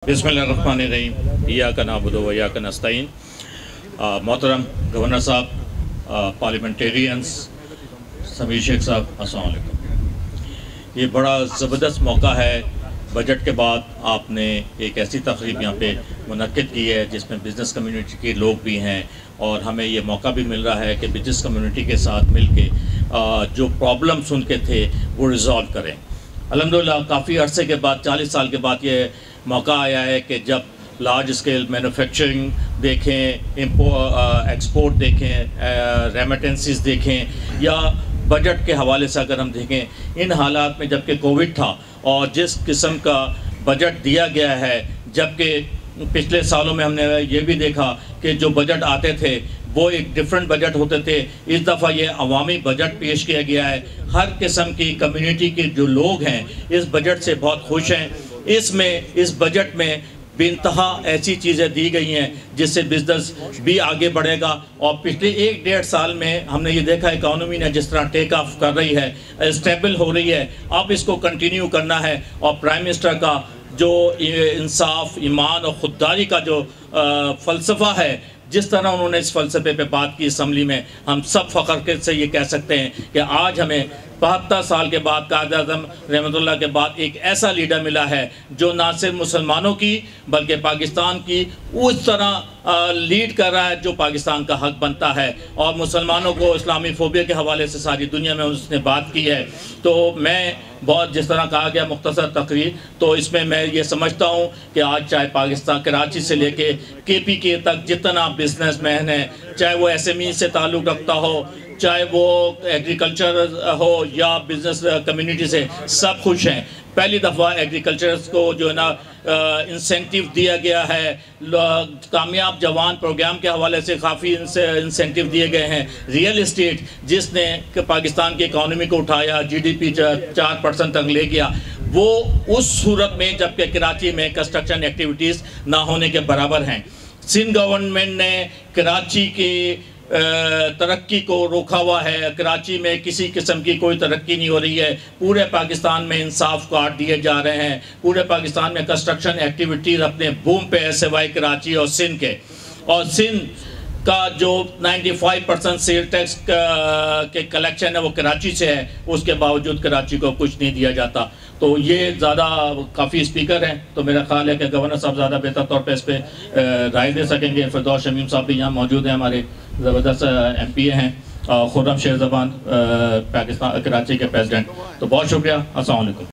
بسم اللہ الرحمن الرحیم ایاک نعبد و ایاک نستعین۔ محترم گورنر صاحب، پارلیمنٹیرینز، سمیر شیخ صاحب، السلام علیکم۔ یہ بڑا زبردست موقع ہے، بجٹ کے بعد آپ نے ایک ایسی تقریب یہاں پہ منعقد کی ہے جس میں بزنس کمیونٹی کے لوگ بھی ہیں، اور ہمیں یہ موقع بھی مل رہا ہے کہ بزنس کمیونٹی کے ساتھ مل کے جو پرابلمس ان کے تھے وہ ریزالو کریں۔ الحمدللہ کافی عرصے کے بعد، 40 سال کے بعد یہ موقع آیا ہے کہ جب لارج اسکیل مینوفیکچرنگ دیکھیں، ایکسپورٹ دیکھیں، ریمیٹنسز دیکھیں، یا بجٹ کے حوالے سے اگر ہم دیکھیں، ان حالات میں جب کہ کووڈ تھا اور جس قسم کا بجٹ دیا گیا ہے، جبکہ پچھلے سالوں میں ہم نے یہ بھی دیکھا کہ جو بجٹ آتے تھے وہ ایک ڈیفرنٹ بجٹ ہوتے تھے، اس دفعہ یہ عوامی بجٹ پیش کیا گیا ہے۔ ہر قسم کی کمیونٹی کے جو لوگ ہیں اس بجٹ سے بہت خوش ہیں۔ اس بجٹ میں بے انتہا ایسی چیزیں دی گئی ہیں جس سے بزنس بھی آگے بڑھے گا، اور پچھلے 1-1.5 سال میں ہم نے یہ دیکھا اکانومی نے جس طرح ٹیک آف کر رہی ہے، اسٹیبل ہو رہی ہے، اب اس کو کنٹینیو کرنا ہے۔ اور پرائم منسٹر کا جو انصاف، ایمان اور خودداری کا جو فلسفہ ہے، جس طرح انہوں نے اس فلسفے پہ بات کی اسمبلی میں، ہم سب فخر سے یہ کہہ سکتے ہیں کہ آج ہمیں 72 سال کے بعد قائد اعظم رحمۃ اللہ کے بعد ایک ایسا لیڈر ملا ہے جو نہ صرف مسلمانوں کی بلکہ پاکستان کی اس طرح لیڈ کر رہا ہے جو پاکستان کا حق بنتا ہے، اور مسلمانوں کو اسلامی فوبیا کے حوالے سے ساری دنیا میں اس نے بات کی ہے۔ تو میں بہت، جس طرح کہا گیا مختصر تقریر، تو اس میں میں یہ سمجھتا ہوں کہ آج چاہے پاکستان کراچی سے لے کے KPK تک جتنا بزنس مین ہے، چاہے وہ SME سے تعلق رکھتا ہو، چاہے وہ ایگریکلچر ہو یا بزنس کمیونٹی سے، سب خوش ہیں۔ پہلی دفعہ ایگریکلچرز کو جو ہے نا انسینٹیو دیا گیا ہے، کامیاب جوان پروگرام کے حوالے سے کافی انسینٹیو دیے گئے ہیں۔ ریئل اسٹیٹ جس نے پاکستان کی اکانومی کو اٹھایا، GDP 4% تک لے گیا، وہ اس صورت میں جبکہ کراچی میں کنسٹرکشن ایکٹیویٹیز نہ ہونے کے برابر ہیں۔ سندھ گورنمنٹ نے کراچی کی ترقی کو روکا ہوا ہے، کراچی میں کسی قسم کی کوئی ترقی نہیں ہو رہی ہے، پورے پاکستان میں انصاف کارڈ دیے جا رہے ہیں، پورے پاکستان میں کنسٹرکشن ایکٹیویٹیز اپنے بوم پہ ہے سوائے کراچی اور سندھ کے۔ اور سندھ کا جو 95% سیل ٹیکس کے کلیکشن ہے وہ کراچی سے ہے، اس کے باوجود کراچی کو کچھ نہیں دیا جاتا۔ تو یہ زیادہ کافی اسپیکر ہیں، تو میرا خیال ہے کہ گورنر صاحب زیادہ بہتر طور پہ اس پہ رائے دے سکیں گے۔ فردوس شمیم صاحب بھی یہاں موجود ہیں، ہمارے زبردست MP ہیں، خرم شیر زبان پاکستان کراچی کے پریزیڈنٹ۔ تو بہت شکریہ، السلام علیکم۔